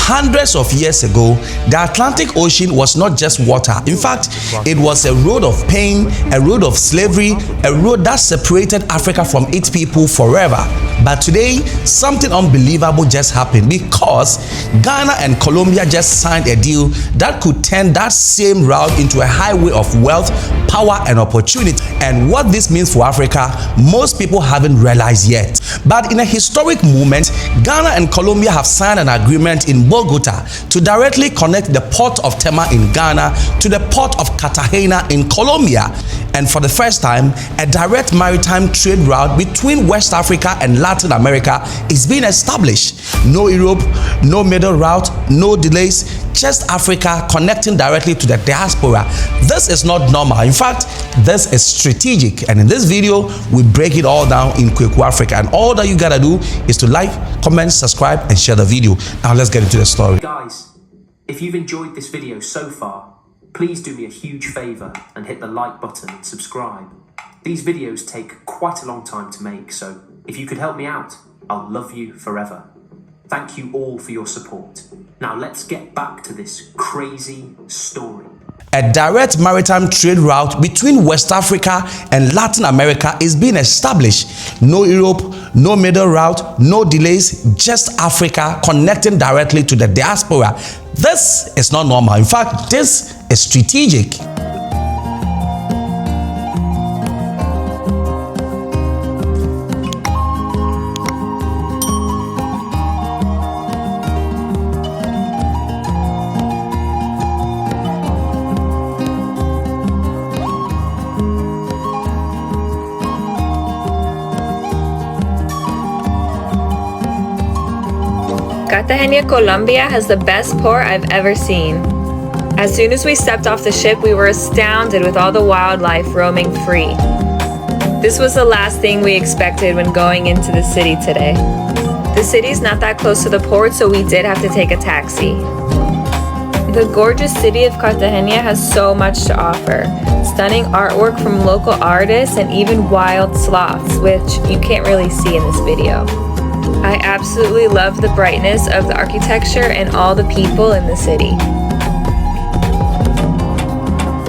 Hundreds of years ago, the Atlantic Ocean was not just water. In fact, it was a road of pain, a road of slavery, a road that separated Africa from its people forever. But today, something unbelievable just happened, because Ghana and Colombia just signed a deal that could turn that same route into a highway of wealth, power, and opportunity. And what this means for Africa, most people haven't realized yet. But in a historic moment, Ghana and Colombia have signed an agreement in Bogota to directly connect the Port of Tema in Ghana to the Port of Cartagena in Colombia. And for the first time, a direct maritime trade route between West Africa and Latin America is being established. No Europe, no middle route, no delays, just Africa connecting directly to the diaspora. This is not normal. In fact, this is strategic. And in this video, we break it all down in Kweku Africa. And all that you gotta do is to like, comment, subscribe, and share the video. Now let's get into the story. Guys, if you've enjoyed this video so far, please do me a huge favor and hit the like button and subscribe. These videos take quite a long time to make, so if you could help me out, I'll love you forever. Thank you all for your support. Now let's get back to this crazy story. A direct maritime trade route between West Africa and Latin America is being established. No Europe, no middle route, no delays, just Africa connecting directly to the diaspora. This is not normal. In fact, this is strategic. Cartagena, Colombia has the best port I've ever seen. As soon as we stepped off the ship, we were astounded with all the wildlife roaming free. This was the last thing we expected when going into the city today. The city's not that close to the port, so we did have to take a taxi. The gorgeous city of Cartagena has so much to offer. Stunning artwork from local artists and even wild sloths, which you can't really see in this video. I absolutely love the brightness of the architecture and all the people in the city.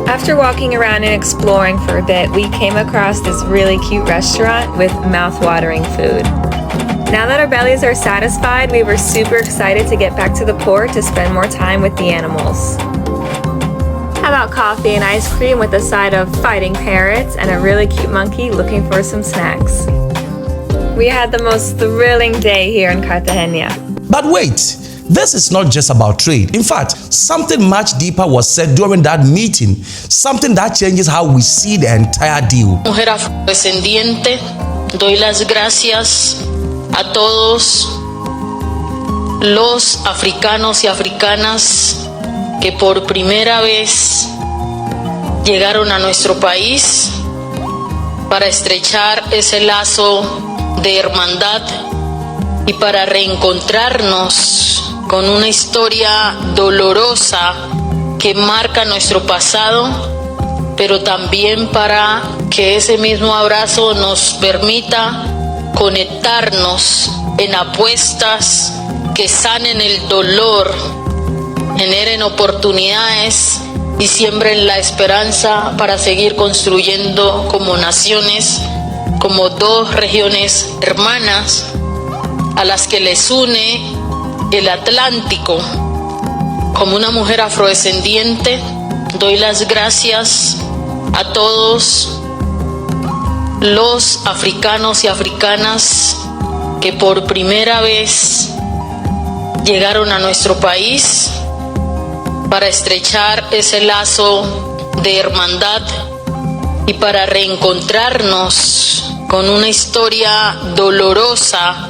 After walking around and exploring for a bit, we came across this really cute restaurant with mouth-watering food. Now that our bellies are satisfied, we were super excited to get back to the port to spend more time with the animals. How about coffee and ice cream with a side of fighting parrots and a really cute monkey looking for some snacks? We had the most thrilling day here in Cartagena. But wait, this is not just about trade. In fact, something much deeper was said during that meeting, something that changes how we see the entire deal. Mujer afrodescendiente, doy las gracias a todos los africanos y africanas que por primera vez llegaron a nuestro país para estrechar ese lazo de hermandad y para reencontrarnos con una historia dolorosa que marca nuestro pasado, pero también para que ese mismo abrazo nos permita conectarnos en apuestas que sanen el dolor, generen oportunidades y siembren la esperanza para seguir construyendo como naciones, como dos regiones hermanas a las que les une el Atlántico. Como una mujer afrodescendiente, doy las gracias a todos los africanos y africanas que por primera vez llegaron a nuestro país para estrechar ese lazo de hermandad y para reencontrarnos con una historia dolorosa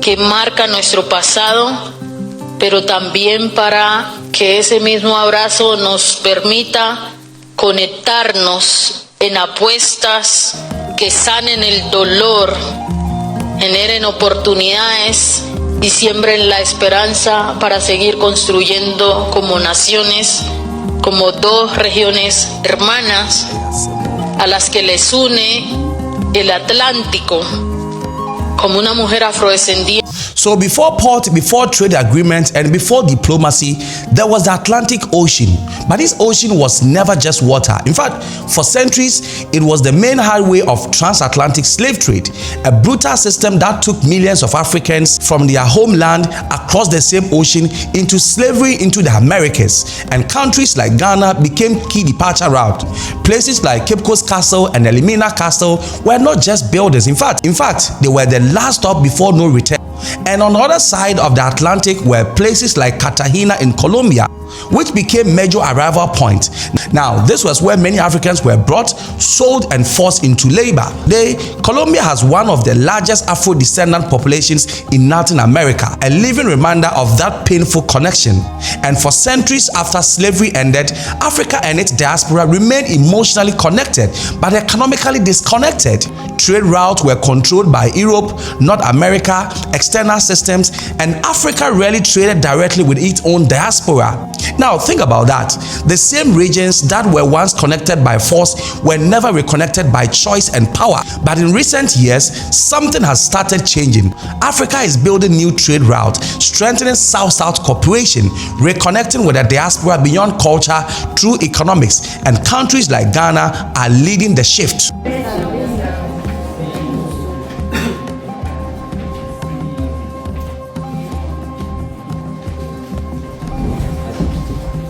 que marca nuestro pasado, pero también para que ese mismo abrazo nos permita conectarnos en apuestas que sanen el dolor, generen oportunidades y siembren la esperanza para seguir construyendo como naciones, como dos regiones hermanas a las que les une el Atlántico. Como una mujer afrodescendiente. So before port, before trade agreement, and before diplomacy, there was the Atlantic Ocean. But this ocean was never just water. In fact, for centuries, it was the main highway of transatlantic slave trade, a brutal system that took millions of Africans from their homeland across the same ocean into slavery into the Americas. And countries like Ghana became key departure route. Places like Cape Coast Castle and Elimina Castle were not just buildings. In fact, they were the last stop before no return. And on the other side of the Atlantic were places like Cartagena in Colombia, which became major arrival point. Now, this was where many Africans were brought, sold, and forced into labor. Today, Colombia has one of the largest Afro-descendant populations in Latin America, a living reminder of that painful connection. And for centuries after slavery ended, Africa and its diaspora remained emotionally connected, but economically disconnected. Trade routes were controlled by Europe, North America, external systems, and Africa rarely traded directly with its own diaspora. Now think about that. The same regions that were once connected by force were never reconnected by choice and power. But in recent years, something has started changing. Africa is building new trade routes, strengthening South-South cooperation, reconnecting with the diaspora beyond culture through economics, and countries like Ghana are leading the shift.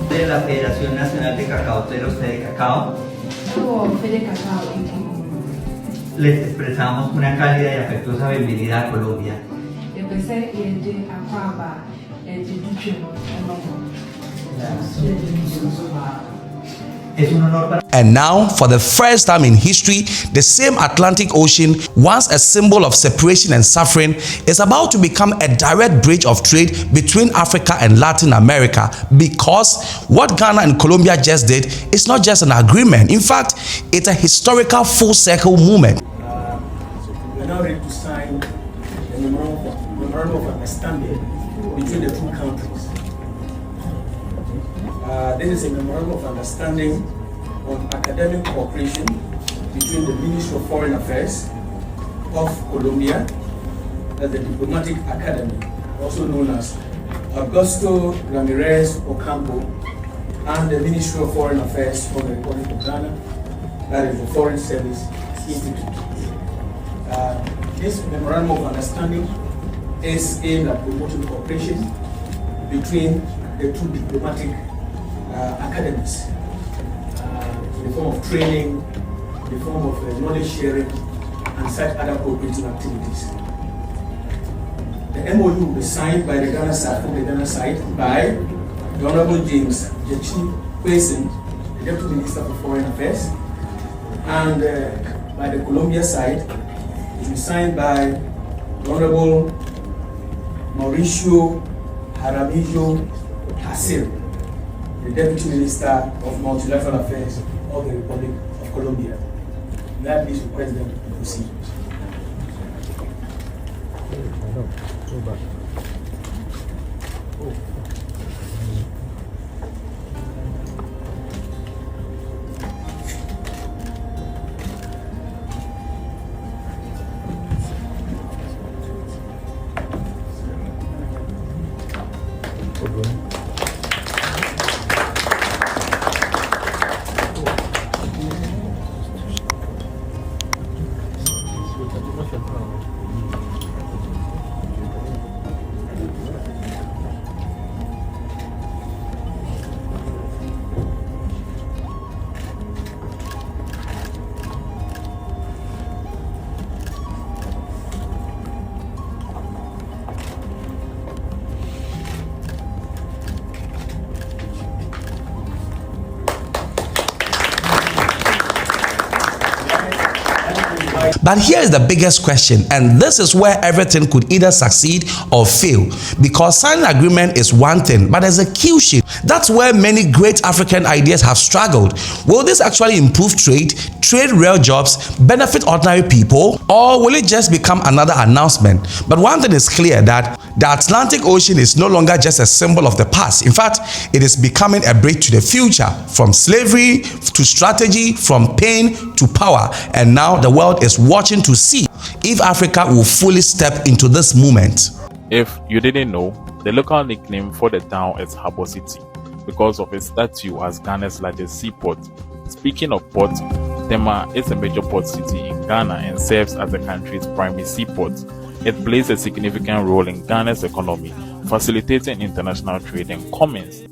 De la Federación Nacional de Cacaoteros de Cacao, les expresamos una cálida y afectuosa bienvenida a Colombia. Es un honor para And now, for the first time in history, the same Atlantic Ocean, once a symbol of separation and suffering, is about to become a direct bridge of trade between Africa and Latin America, because what Ghana and Colombia just did is not just an agreement. In fact, it's a historical full circle movement. We're now ready to sign the memorandum of understanding between the two countries. This is a memorandum of understanding on academic cooperation between the Ministry of Foreign Affairs of Colombia, that's the Diplomatic Academy, also known as Augusto Ramirez Ocampo, and the Ministry of Foreign Affairs of the Republic of Ghana, that is the Foreign Service Institute. This memorandum of understanding is aimed at promoting cooperation between the two diplomatic academies, in the form of training, in the form of knowledge sharing, and such other cooperative activities. The MOU will be signed by the Ghana side, from the Ghana side, by the Honorable James Jechi Kwesen, the Deputy Minister for Foreign Affairs, and by the Colombia side, it will be signed by the Honorable Mauricio Jaramillo Hasil, the Deputy Minister of Multilateral Affairs of the Republic of Colombia. That is request them to proceed. But here is the biggest question, and this is where everything could either succeed or fail. Because signing an agreement is one thing, but execution, that's where many great African ideas have struggled. Will this actually improve trade real jobs, benefit ordinary people, or will it just become another announcement? But one thing is clear, that the Atlantic Ocean is no longer just a symbol of the past. In fact, it is becoming a bridge to the future, from slavery to strategy, from pain to power. And now the world is watching to see if Africa will fully step into this movement. If you didn't know, the local nickname for the town is Harbour City because of its statue as Ghana's largest seaport. Speaking of port, Tema is a major port city in Ghana and serves as the country's primary seaport. It plays a significant role in Ghana's economy, facilitating international trade and commerce.